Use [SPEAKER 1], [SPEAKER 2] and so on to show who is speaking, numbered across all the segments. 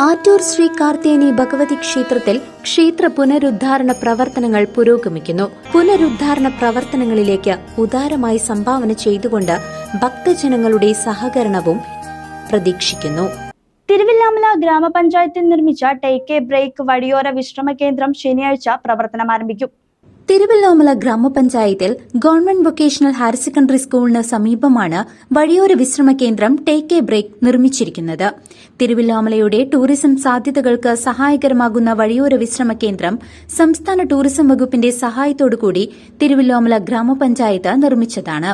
[SPEAKER 1] ആറ്റൂർ ശ്രീ കാർത്തേനി ഭഗവതി ക്ഷേത്രത്തിൽ ക്ഷേത്ര പുനരുദ്ധാരണ പ്രവർത്തനങ്ങൾ പുരോഗമിക്കുന്നു. പുനരുദ്ധാരണ പ്രവർത്തനങ്ങളിലേക്ക് ഉദാരമായി സംഭാവന ചെയ്തുകൊണ്ട് ഭക്തജനങ്ങളുടെ സഹകരണവും പ്രതീക്ഷിക്കുന്നു.
[SPEAKER 2] തിരുവില്ലാമല ഗ്രാമപഞ്ചായത്തിൽ നിർമ്മിച്ച ടേക്ക് എ ബ്രേക്ക് വഴിയോര വിശ്രമ കേന്ദ്രം ശനിയാഴ്ച പ്രവർത്തനം ആരംഭിക്കും.
[SPEAKER 1] തിരുവല്ലോമല ഗ്രാമപഞ്ചായത്തിൽ ഗവൺമെന്റ് വൊക്കേഷണൽ ഹയർ സെക്കൻഡറി സ്കൂളിന് സമീപമാണ് വഴിയോര വിശ്രമ കേന്ദ്രം ടേക്ക് എ ബ്രേക്ക് നിർമ്മിച്ചിരിക്കുന്നത്. തിരുവല്ലോമലയുടെ ടൂറിസം സാധ്യതകൾക്ക് സഹായകരമാകുന്ന വഴിയോര വിശ്രമ കേന്ദ്രം സംസ്ഥാന ടൂറിസം വകുപ്പിന്റെ സഹായത്തോടുകൂടി തിരുവല്ലോമല ഗ്രാമപഞ്ചായത്ത് നിർമ്മിച്ചതാണ്.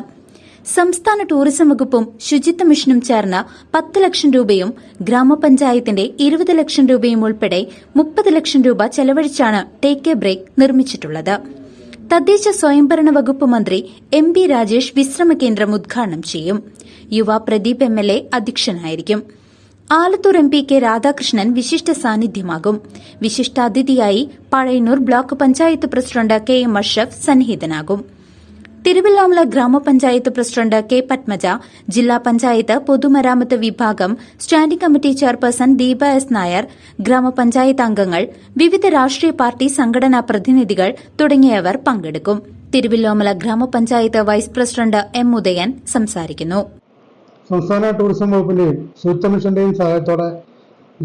[SPEAKER 1] സംസ്ഥാന ടൂറിസം വകുപ്പും ശുചിത്വ മിഷനും ചേർന്ന് 10 ലക്ഷം രൂപയും ഗ്രാമപഞ്ചായത്തിന്റെ 20 ലക്ഷം രൂപയും ഉൾപ്പെടെ 30 ലക്ഷം രൂപ ചെലവഴിച്ചാണ് ടേക്ക് എ ബ്രേക്ക് നിർമ്മിച്ചിട്ടുള്ളത്. തദ്ദേശ സ്വയംഭരണ വകുപ്പ് മന്ത്രി MP രാജേഷ് വിശ്രമകേന്ദ്രം ഉദ്ഘാടനം ചെയ്യും. യുവ പ്രദീപ് MLA അധ്യക്ഷനായിരിക്കും. ആലത്തൂർ MP K രാധാകൃഷ്ണൻ വിശിഷ്ട സാന്നിധ്യമാകും. വിശിഷ്ടാതിഥിയായി Pazhayannur block panchayat president KM Ashraf സന്നിഹിതനാകും. തിരുവല്ലോമല ഗ്രാമപഞ്ചായത്ത് പ്രസിഡന്റ് K പത്മജ, ജില്ലാ പഞ്ചായത്ത് പൊതുമരാമത്ത് വിഭാഗം standing committee chairperson Deepa S Nair, grama panchayat അംഗങ്ങൾ, വിവിധ രാഷ്ട്രീയ പാർട്ടി സംഘടനാ പ്രതിനിധികൾ തുടങ്ങിയവർ പങ്കെടുക്കും. തിരുവല്ലോമല ഗ്രാമപഞ്ചായത്ത് വൈസ് പ്രസിഡന്റ് M ഉദയൻ സംസാരിക്കുന്നു.
[SPEAKER 3] സംസ്ഥാന ടൂറിസം വകുപ്പിന്റെയും ശുചിത്വ മിഷന്റെയും സഹായത്തോടെ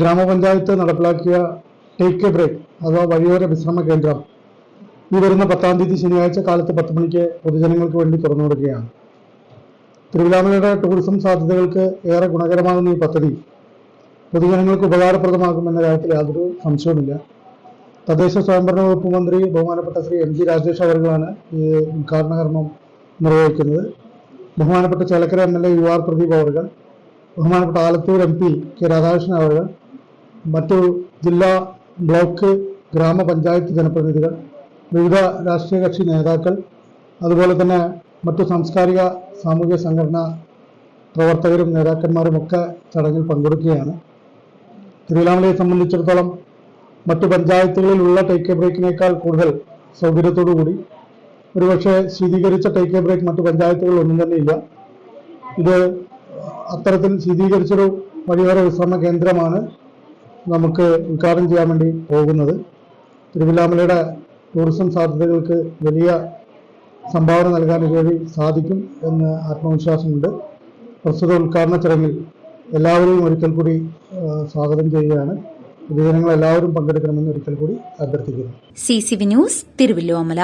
[SPEAKER 3] ഗ്രാമപഞ്ചായത്ത് നടപ്പിലാക്കിയ ടേക്ക് എ ബ്രേക്ക് അഥവാ വഴിയോര വിശ്രമ കേന്ദ്രം ഈ വരുന്ന 10-ാം തീയതി ശനിയാഴ്ച കാലത്ത് 10 മണിക്ക് പൊതുജനങ്ങൾക്ക് വേണ്ടി തുറന്നു കൊടുക്കുകയാണ്. തിരുവില്ലാമലയുടെ ടൂറിസം സാധ്യതകൾക്ക് ഏറെ ഗുണകരമാകുന്ന ഈ പദ്ധതി പൊതുജനങ്ങൾക്ക് ഉപകാരപ്രദമാകുമെന്ന കാര്യത്തിൽ യാതൊരു സംശയവുമില്ല. തദ്ദേശ സ്വയംഭരണ വകുപ്പ് മന്ത്രി ബഹുമാനപ്പെട്ട ശ്രീ MP രാജേഷ് അവർകളാണ് ഈ ഉദ്ഘാടന കർമ്മം നിർവഹിക്കുന്നത്. ബഹുമാനപ്പെട്ട ചേലക്കര MLA UR പ്രദീപ് അവർകൾ, ബഹുമാനപ്പെട്ട ആലത്തൂർ MP K രാധാകൃഷ്ണൻ അവർകൾ, മറ്റു ജില്ലാ ബ്ലോക്ക് ഗ്രാമപഞ്ചായത്ത് ജനപ്രതിനിധികൾ, വിവിധ രാഷ്ട്രീയ കക്ഷി നേതാക്കൾ, അതുപോലെ തന്നെ മറ്റു സാംസ്കാരിക സാമൂഹിക സംഘടനാ പ്രവർത്തകരും നേതാക്കന്മാരും ഒക്കെ ചടങ്ങിൽ പങ്കെടുക്കുകയാണ്. തിരുവില്ലാമലയെ സംബന്ധിച്ചിടത്തോളം മറ്റു പഞ്ചായത്തുകളിലുള്ള ടേക്ക് എ ബ്രേക്കിനേക്കാൾ കൂടുതൽ സൗകര്യത്തോടുകൂടി ഒരുപക്ഷെ ശീതീകരിച്ച ടേക്ക് എ ബ്രേക്ക് മറ്റു പഞ്ചായത്തുകളിൽ ഒന്നും തന്നെ ഇല്ല. ഇത് അത്തരത്തിൽ ശീതീകരിച്ചൊരു വഴിയോര വിശ്രമ കേന്ദ്രമാണ് നമുക്ക് ഉദ്ഘാടനം ചെയ്യാൻ വേണ്ടി പോകുന്നത്. തിരുവില്ലാമലയുടെ ടൂറിസം സാധ്യതകൾക്ക് വലിയ സംഭാവന നൽകാൻ ഇതുവഴി സാധിക്കും എന്ന് ആത്മവിശ്വാസമുണ്ട്. പ്രസ്തുത ഉദ്ഘാടന ചടങ്ങിൽ എല്ലാവരെയും ഒരിക്കൽ കൂടി സ്വാഗതം ചെയ്യുകയാണ്. പൊതുജനങ്ങൾ എല്ലാവരും പങ്കെടുക്കണമെന്ന് ഒരിക്കൽ കൂടി അഭ്യർത്ഥിക്കുന്നു.
[SPEAKER 1] CCV news, Thiruvilwamala.